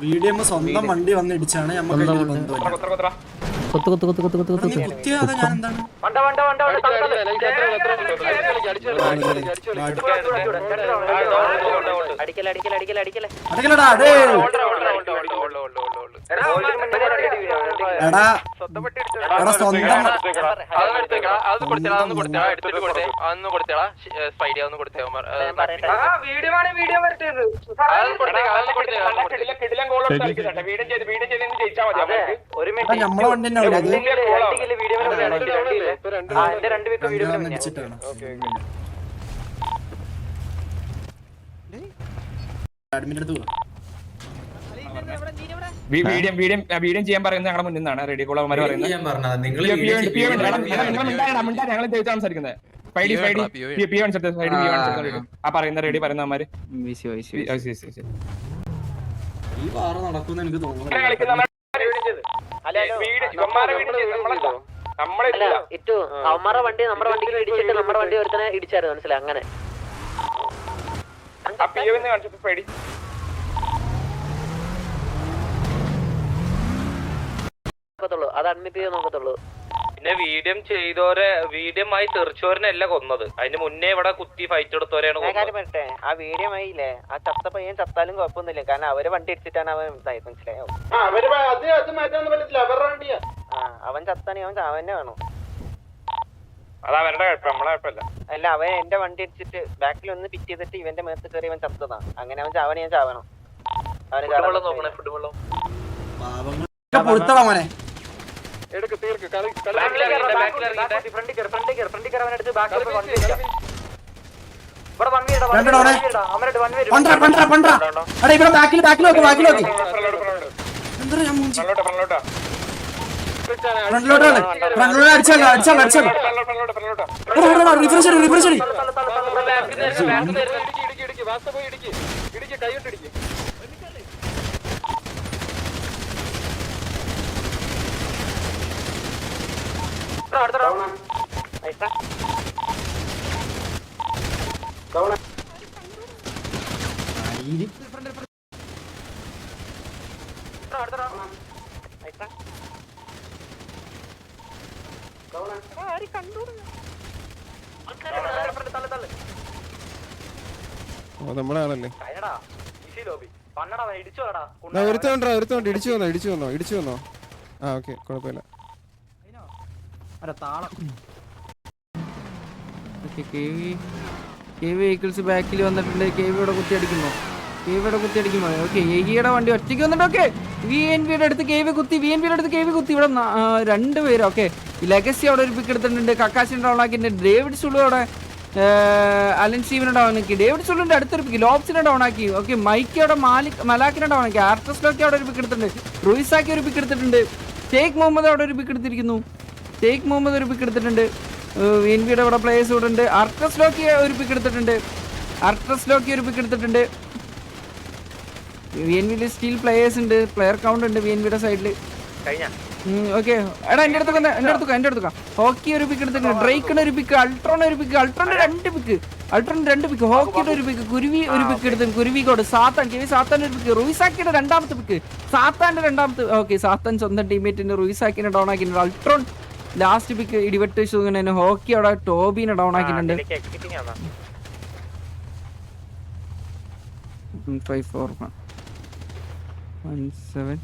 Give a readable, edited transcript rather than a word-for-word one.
Video സ്വന്തം വണ്ടി വന്ന് ഇടിച്ചാണ് നമ്മളെ വണ്ടി വീഡിയോ ചെയ്യാൻ പറയുന്നത് ഞങ്ങളുടെ മുന്നിൽ നിന്നാണ് റെഡി കോളർമാർ പറയുന്നത്. ഞങ്ങൾ ജയിച്ചാണ് സംസാരിക്കുന്നത്. ആ പറയുന്ന റെഡി പറയുന്നവന്മാര് ഈ പാറ നടക്കുമെന്ന് എനിക്ക് തോന്നുന്നു. അവന്മാരുടെ വണ്ടി നമ്മുടെ വണ്ടിക്ക് ഇടിച്ചിട്ട് നമ്മുടെ വണ്ടി ഒരുത്തനെ ഇടിച്ചായിരുന്നു, മനസ്സിലായി? അങ്ങനെ അത് അഡ്മിറ്റ് ചെയ്ത് നോക്കത്തുള്ളൂ. പിന്നെ വീഡിയം ചെയ്തോരെ വീഡിയമായി തെറിച്ചോരനല്ല കൊന്നത്, അതിന് മുന്നേ ഇവിടെ കുത്തി ഫൈറ്റ് എടുത്തോരെയാണ് കൊന്നത്. ആ വീഡിയോ ആയില്ലേ, ആ ചത്ത പയ്യൻ ചത്താലും കുഴപ്പമൊന്നുമില്ല, കാരണം അവര് വണ്ടി ഇടിച്ചിട്ടാണ് അവൻ ഇതായത്, മനസ്സിലായോ? അവൻ ചത്താണെങ്കിൽ അവൻ ചാവന്നെ വേണം. അല്ല, അവൻ എന്റെ വണ്ടി ഇടിച്ചിട്ട് ബാക്കിൽ ഒന്ന് പിറ്റ് ചെയ്തിട്ട് ഇവന്റെ മേത്ത് കയറി അവൻ ചത്തതാ. അങ്ങനെ അവൻ ചാവണ ഞാൻ ചാവണം. അവന് മോനെ നമ്മളെ ആളല്ലേ? ഇടിച്ചു വന്നോ? ആ ഓക്കെ, കുഴപ്പമില്ല. വെഹിക്കിൾസ് ബാക്കിൽ വന്നിട്ടുണ്ട്. കേവിയുടെ കുത്തി അടിക്കുമ്പോ ഓക്കെ ഏകിയുടെ വണ്ടി ഒറ്റയ്ക്ക് വന്നിട്ട് ഓക്കെ VNVയുടെ അടുത്ത് കേവി കുത്തി ഇവിടെ രണ്ടുപേരും ഓക്കെ. ലെഗസി അവിടെ ഒരു പിക്ക് എടുത്തിട്ടുണ്ട്. കക്കാശിനെ ഡൗൺ ആക്കിയിട്ടുണ്ട്. ഡേവിഡ് സുളു അവിടെ അലൻ സ്റ്റീവിനെ ഡൗൺ ആക്കി. ഡേവിഡ് സുളുവിന്റെ അടുത്തൊരു പിക്ക് ലോബ്സിനെ ഡൗൺ ആക്കി ഓക്കെ. മൈക്ക് അവിടെ മലാക്കിനെ ഡൗൺ ആക്കി. ആർട്ടസ്ലോക്കി അവിടെ ഒരു പിക്ക് എടുത്തിട്ടുണ്ട്. റൂയിസാക്കി ഒരു പിക്ക് എടുത്തിട്ടുണ്ട്. ഷെയ്ഖ് മുഹമ്മദ് അവിടെ ഒരു പിക്ക് എടുത്തിരിക്കുന്നു. VNVയുടെ അവിടെ പ്ലേയേഴ്സ് ഇവിടെ ഉണ്ട്. ആർട്ടസ്ലോക്കി ഒരു പിക്ക് എടുത്തിട്ടുണ്ട്. VNVയിൽ സ്റ്റിൽ പ്ലേയേഴ്സ് ഉണ്ട്. പ്ലെയർ കൗണ്ട് ഉണ്ട് VNVയുടെ സൈഡിൽ. ഓക്കെ എടാ എന്റെ അടുത്ത് ഹോക്കി ഒരു പിക്ക് എടുത്തിട്ടുണ്ട്. ഡ്രേക്കിന് ഒരു പിക്ക്, അൾട്രോൺ ഒരു പിക്ക്, അൾട്രോൺ രണ്ട് പിക്ക്, ഹോക്കിയുടെ ഒരു പിക്ക്, കുരുവി ഒരു പിക്ക് എടുത്തിട്ടുണ്ട്. കുരുവിക്കോട് സാത്താൻ ഒരു പിക്ക്, റൂയിസാക്കിയുടെ രണ്ടാമത്തെ പിക്ക്, സാത്താന്റെ രണ്ടാമത്തെ ഓക്കെ. സാത്താൻ സ്വന്തം ടീമേറ്റിന്റെ റൂയിസാക്കിനെ ഡൗൺ ആക്കിയിട്ടുണ്ട്. അൾട്രോൺ ലാസ്റ്റ് പിക്ക് ഇടിവെട്ട് സുഖനെ. ഹോക്കി അവിടെ ടോബിനെ ഡൗൺ ആക്കിയിട്ടുണ്ട്. 541 17